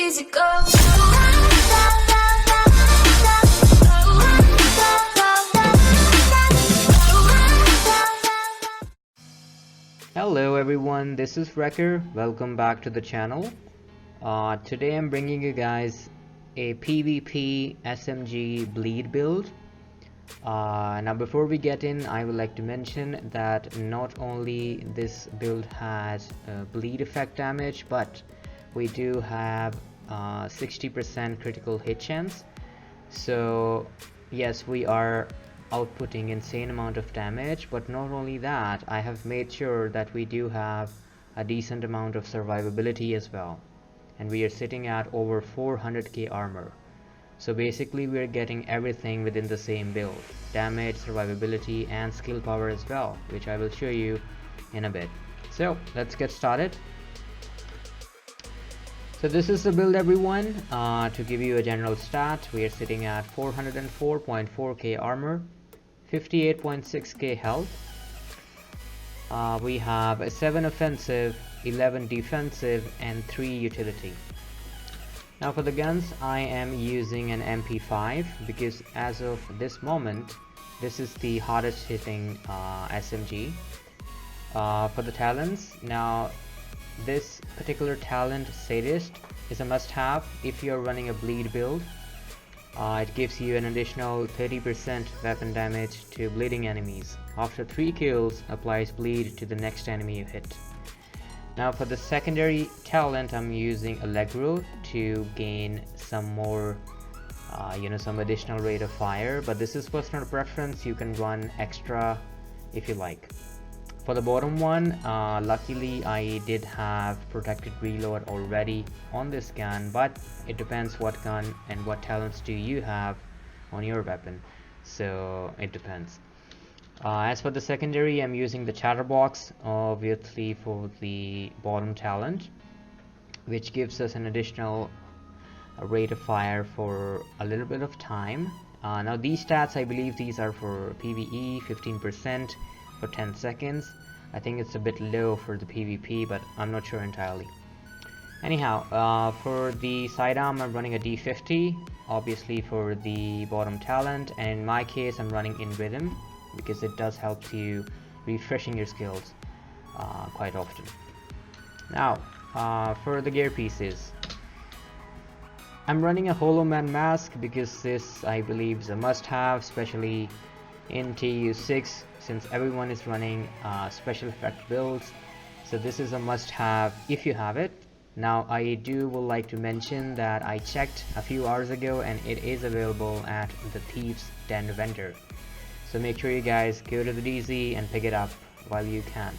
easy go. Hello everyone, this is Wrecker. Welcome back to the channel. Today I'm bringing you guys a PVP SMG Bleed Build. Now before we get in, I would like to mention that not only this build has bleed effect damage, but we do have 60% critical hit chance. So yes, we are outputting insane amount of damage, but not only that, I have made sure that we do have a decent amount of survivability as well, and we are sitting at over 400k armor. So basically we are getting everything within the same build: damage, survivability, and skill power as well, which I will show you in a bit. So let's get started. So this is the build, everyone. To give you a general stat, we are sitting at 404.4k armor, 58.6k health. We have a 7 offensive, 11 defensive, and 3 utility. Now for the guns, I am using an MP5 because as of this moment, this is the hardest hitting SMG. For the talents, now this particular talent, Sadist, is a must-have if you're running a bleed build. It gives you an additional 30% weapon damage to bleeding enemies. After 3 kills, applies bleed to the next enemy you hit. Now for the secondary talent, I'm using Allegro to gain some more some additional rate of fire, but this is personal preference. You can run extra if you like. For the bottom one, luckily I did have protected reload already on this gun, but it depends what gun and what talents do you have on your weapon, so it depends. As for the secondary, I'm using the chatterbox obviously for the bottom talent, which gives us an additional rate of fire for a little bit of time. Now these stats, I believe these are for PvE, 15% for 10 seconds. I think it's a bit low for the PvP, but I'm not sure entirely. Anyhow, for the sidearm, I'm running a D50, obviously for the bottom talent, and in my case I'm running in rhythm because it does help you refreshing your skills quite often. Now for the gear pieces, I'm running a Hollow Man mask because this, I believe, is a must-have, especially in TU6, since everyone is running special effect builds. So this is a must-have if you have it. Now I would like to mention that I checked a few hours ago and it is available at the Thieves Den vendor. So make sure you guys go to the DZ and pick it up while you can.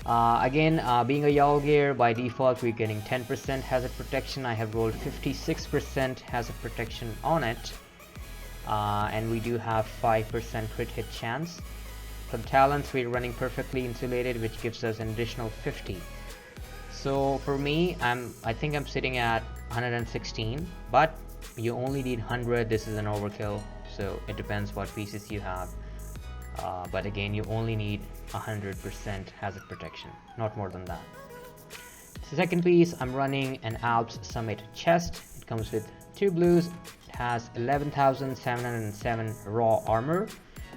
Again, being a YAL gear, by default we're getting 10% hazard protection. I have rolled 56% hazard protection on it, and we do have 5% crit hit chance. For the talents, we're running perfectly insulated, which gives us an additional 50. So for me, I think I'm sitting at 116, but you only need 100. This is an overkill, so it depends what pieces you have. But again, you only need 100% hazard protection, not more than that. The second piece, I'm running an Alps Summit chest. It comes with 2 blues. It has 11,707 raw armor,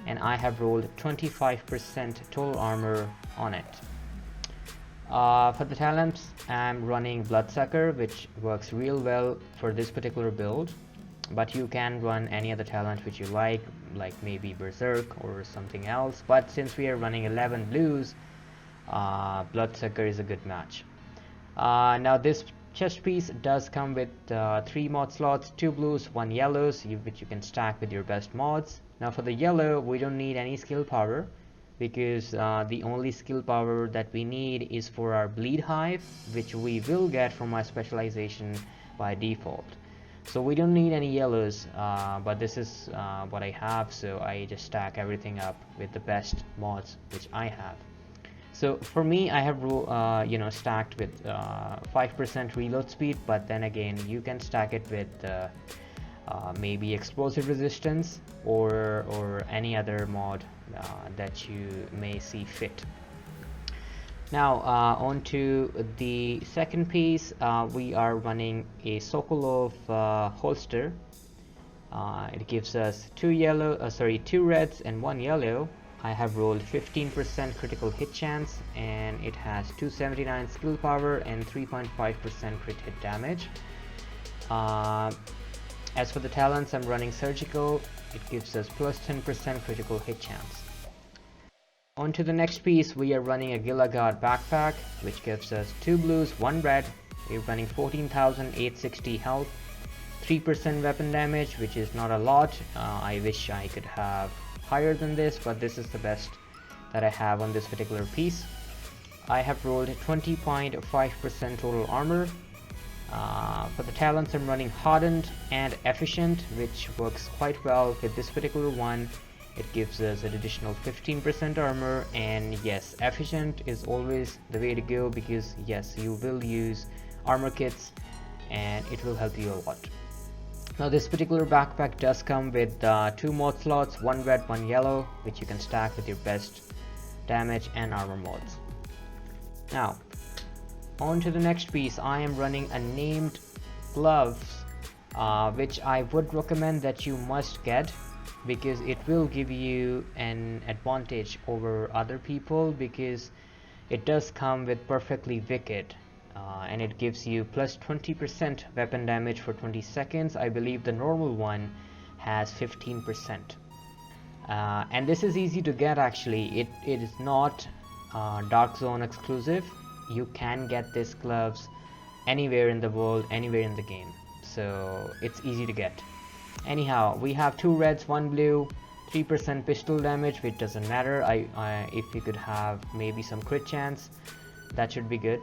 and I have rolled 25% total armor on it. For the talents, I'm running Bloodsucker, which works real well for this particular build, but you can run any other talent which you like maybe Berserk or something else, but since we are running 11 blues, Bloodsucker is a good match. Now this chest piece does come with 3 mod slots, 2 blues, 1 yellows, which you can stack with your best mods. Now for the yellow, we don't need any skill power because the only skill power that we need is for our bleed hive, which we will get from our specialization by default. So we don't need any yellows, but this is what I have, so I just stack everything up with the best mods which I have. So for me, I have stacked with 5% reload speed, but then again you can stack it with maybe explosive resistance or any other mod that you may see fit. Now on to the second piece. We are running a Sokolov holster. It gives us two reds and one yellow. I have rolled 15% critical hit chance, and it has 279 skill power and 3.5% crit hit damage. As for the talents, I'm running surgical. It gives us plus 10% critical hit chance. On to the next piece, we are running a Gila Guard backpack, which gives us 2 blues, 1 red. We're running 14,860 health, 3% weapon damage, which is not a lot. I wish I could have higher than this, but this is the best that I have on this particular piece. I have rolled 20.5% total armor. For the talents, I'm running hardened and efficient, which works quite well with this particular one. It gives us an additional 15% armor, and yes, efficient is always the way to go, because yes, you will use armor kits and it will help you a lot. Now this particular backpack does come with 2 mod slots, 1 red, 1 yellow, which you can stack with your best damage and armor mods. Now on to the next piece. I am running a named gloves, which I would recommend that you must get, because it will give you an advantage over other people, because it does come with perfectly wicked, and it gives you plus 20% weapon damage for 20 seconds. I believe the normal one has 15%, and this is easy to get. Actually, it is not dark zone exclusive. You can get this gloves anywhere in the world, anywhere in the game, so it's easy to get. Anyhow, we have 2 reds, 1 blue, 3% pistol damage, which doesn't matter. If you could have maybe some crit chance, that should be good,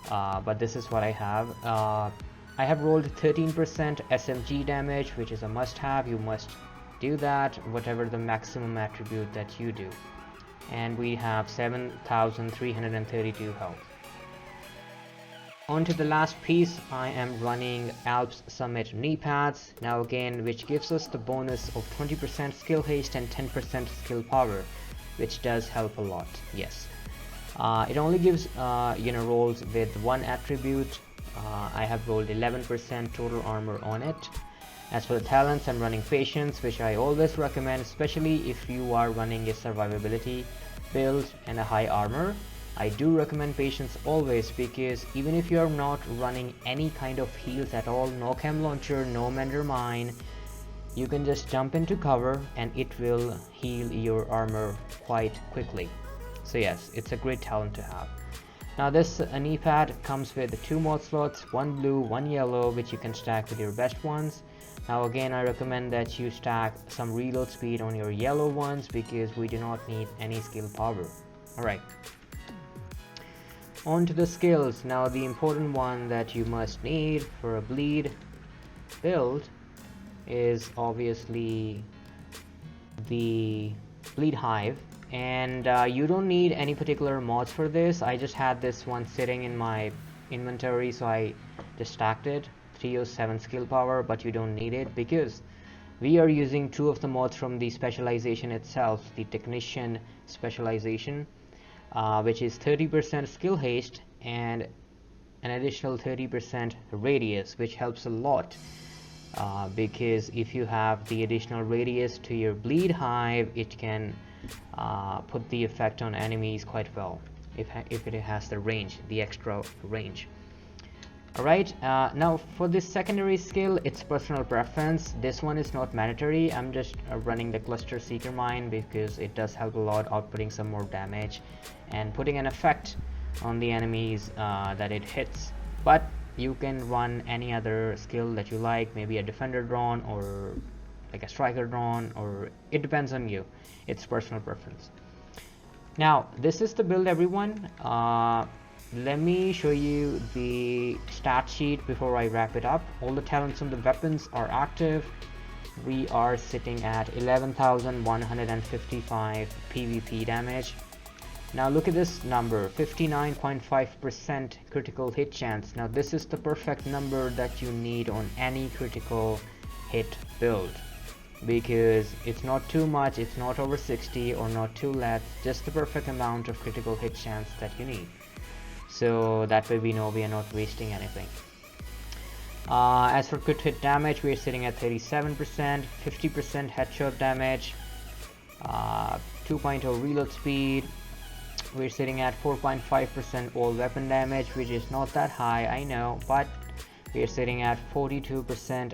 but this is what I have. I have rolled 13% SMG damage, which is a must have. You must do that, whatever the maximum attribute that you do. And we have 7,332 health. On to the last piece, I am running Alps Summit knee pads, now again, which gives us the bonus of 20% skill haste and 10% skill power, which does help a lot. Yes, it only gives rolls with one attribute. I have rolled 11% total armor on it. As for the talents, I'm running patience, which I always recommend, especially if you are running a survivability build and a high armor. I do recommend patience always, because even if you are not running any kind of heals at all, no chem launcher, no mender mine, you can just jump into cover and it will heal your armor quite quickly. So yes, it's a great talent to have. Now this knee pad comes with 2 mod slots, 1 blue, 1 yellow, which you can stack with your best ones. Now again, I recommend that you stack some reload speed on your yellow ones, because we do not need any skill power. Alright. On to the skills. Now the important one that you must need for a bleed build is obviously the bleed hive, and you don't need any particular mods for this. I just had this one sitting in my inventory, so I just stacked it. 307 skill power, but you don't need it, because we are using 2 of the mods from the specialization itself, the technician specialization, which is 30% skill haste and an additional 30% radius, which helps a lot, because if you have the additional radius to your bleed hive, it can put the effect on enemies quite well, if it has the range, the extra range. Alright, now for this secondary skill, it's personal preference. This one is not mandatory. I'm just running the cluster seeker mine, because it does help a lot, outputting some more damage and putting an effect on the enemies that it hits. But you can run any other skill that you like, maybe a defender drone or like a striker drone, or it depends on you. It's personal preference. Now this is the build, everyone. Let me show you the stat sheet before I wrap it up. All the talents on the weapons are active. We are sitting at 11,155 PVP damage. Now look at this number, 59.5% critical hit chance. Now this is the perfect number that you need on any critical hit build, because it's not too much, it's not over 60 or not too less, just the perfect amount of critical hit chance that you need. so that way we know we are not wasting anything. As for crit hit damage, we are sitting at 37%, 50% headshot damage, 2.0 reload speed. We're sitting at 4.5% all weapon damage, which is not that high, I know, but we're sitting at 42%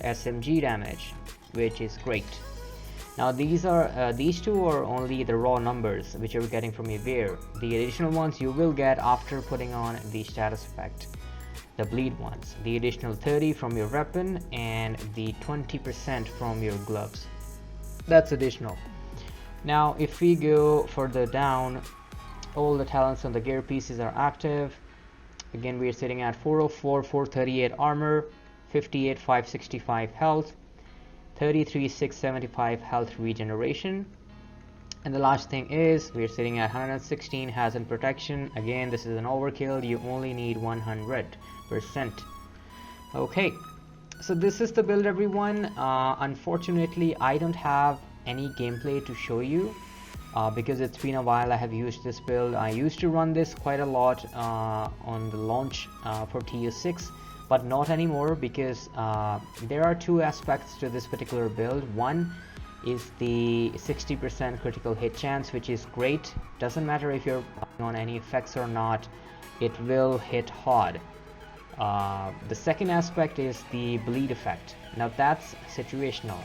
SMG damage, which is great. Now these two are only the raw numbers which you're getting from your gear. The additional ones you will get after putting on the status effect, the bleed ones, the additional 30 from your weapon and the 20% from your gloves. That's additional. Now if we go further down, all the talents on the gear pieces are active. Again, we are sitting at 404, 438 armor, 58, 565 health, 33, 675 health regeneration. And the last thing is we're sitting at 116 hazard protection. Again, this is an overkill, you only need 100%. Okay, so this is the build, everyone. Unfortunately, I don't have any gameplay to show you because it's been a while I have used this build. I used to run this quite a lot on the launch for TU6, but not anymore, because there are two aspects to this particular build. One is the 60% critical hit chance, which is great. Doesn't matter if you're on any effects or not, it will hit hard. The second aspect is the bleed effect. Now that's situational.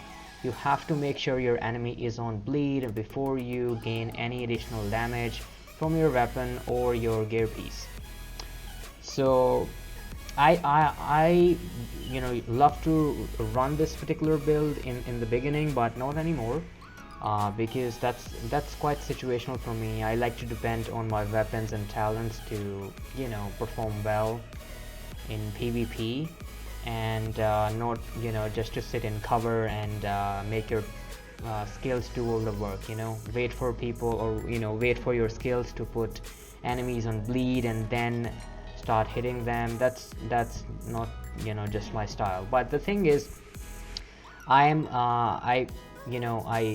You have to make sure your enemy is on bleed before you gain any additional damage from your weapon or your gear piece. So I love to run this particular build in the beginning, but not anymore, because that's quite situational for me. I like to depend on my weapons and talents to perform well in PvP, and not just to sit in cover and make your skills do all the work. Wait for people, or wait for your skills to put enemies on bleed and then start hitting them. That's not just my style. But the thing is, I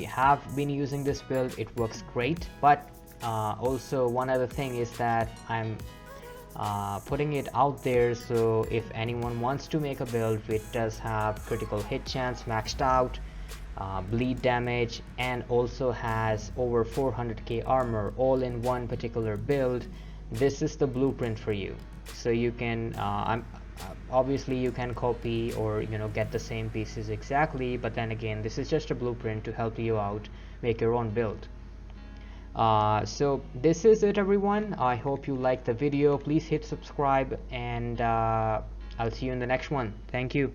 have been using this build. It works great, but also one other thing is that I'm putting it out there, so if anyone wants to make a build which does have critical hit chance maxed out, bleed damage, and also has over 400k armor all in one particular build, this is the blueprint for you. So you can obviously you can copy or get the same pieces exactly, but then again, this is just a blueprint to help you out make your own build. So this is it, everyone. I hope you liked the video. Please hit subscribe, and I'll see you in the next one. Thank you.